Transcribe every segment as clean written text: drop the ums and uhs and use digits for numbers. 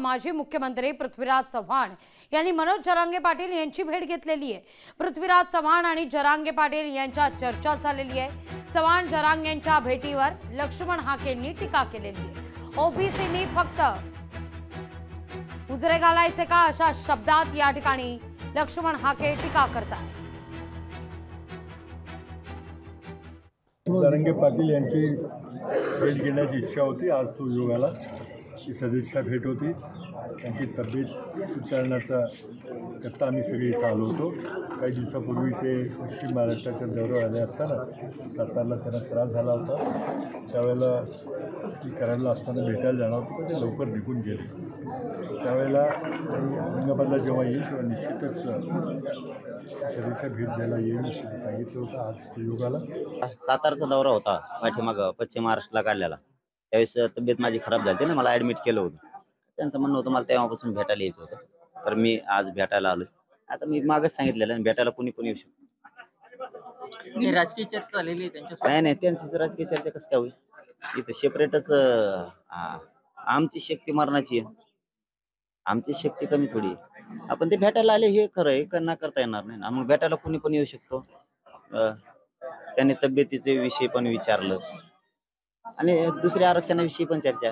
माजी मुख्यमंत्री पृथ्वीराज चव्हाण यांनी मनोज जरांगे पाटील यांची भेट घेतलेली आहे। पृथ्वीराज चव्हाण आणि जरांगे पाटील यांच्यात चर्चा झालेली आहे। चव्हाण जरांगेंच्या भेटीवर लक्ष्मण हाकेंनी टीका केलेली आहे। ओबीसींनी फक्त उजरे घालायचे का अशा शब्दात या ठिकाणी लक्ष्मण हाके टीका करतात। जरांगे पाटील यांची भेट घेण्याची इच्छा होती। आज तो योग आला। ही सदिच्छा भेट होती। त्यांची तब्येत विचारण्याचा करता आम्ही सगळे इथं आलो होतो। काही दिवसापूर्वी ते पश्चिम महाराष्ट्राच्या दौऱ्यावर आले असताना सातारला त्यांना त्रास झाला होता। त्यावेळेला ती कराडला असताना भेटायला जाणार होती, पण ते लवकर निघून गेले। त्यावेळेला औरंगाबादला जेव्हा येईल तेव्हा निश्चितच सदिच्छा भेट द्यायला येईल असं सांगितलं होतं। आज तो योग आला। सातारचा दौरा होता पाठीमागं पश्चिम महाराष्ट्राला काढलेला। त्यावेळेस तब्येत माझी खराब झाली ना, मला ॲडमिट केलं होतं। त्यांचं म्हणणं होतं मला तेव्हापासून भेटायला यायचं होतं, तर मी आज भेटायला आलोय। आता मी मागच सांगितलेलं भेटायला कोणी पण येऊ शकतो। राजकीय चर्चा झालेली आहे त्यांच्या? नाही, त्यांची राजकीय चर्चा कसं काय होईल? इथं सेपरेटच आमची शक्ती मरणाची आहे, आमची शक्ती कमी थोडी आहे। आपण ते भेटायला आले हे खरं आहे, का करता येणार नाही ना। मग भेटायला कोणी पण येऊ शकतो। त्यांनी तब्येतीचे विषय पण विचारलं आणि दुसऱ्या आरक्षणाविषयी पण चर्चा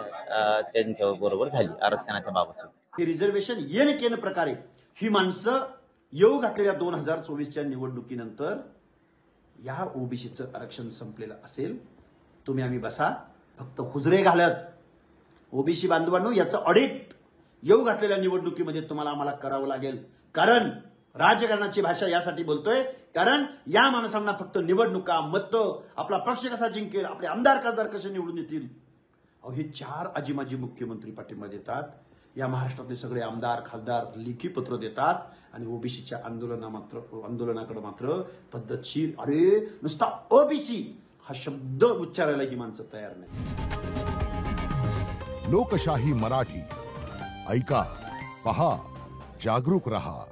त्यांच्या बरोबर झाली, आरक्षणाच्या बाबत। रिझर्वेशन येणे केन प्रकारे ही माणसं येऊ घातलेल्या 2024च्या निवडणुकीनंतर या ओबीसीचं आरक्षण संपलेलं असेल। तुम्ही आम्ही बसा, फक्त हुजरे घालत ओबीसी बांधवांनो याचं ऑडिट येऊ घातलेल्या निवडणुकीमध्ये तुम्हाला आम्हाला करावं लागेल। कारण राजकारणाची भाषा यासाठी बोलतोय कारण या माणसांना फक्त निवडणुका, मतं, आपला पक्ष कसा जिंकेल, आपले आमदार खासदार कसे निवडून येतील, हे 4 आजी मुख्यमंत्री पाठिंबा देतात। या महाराष्ट्रातले सगळे आमदार खासदार लेखी पत्र देतात आणि ओबीसीच्या आंदोलनाकडे मात्र पद्धतशीर अरे नुसता ओबीसी हा शब्द उच्चारायला ही माणसं तयार नाही। लोकशाही मराठी ऐका, पहा, जागरूक रहा।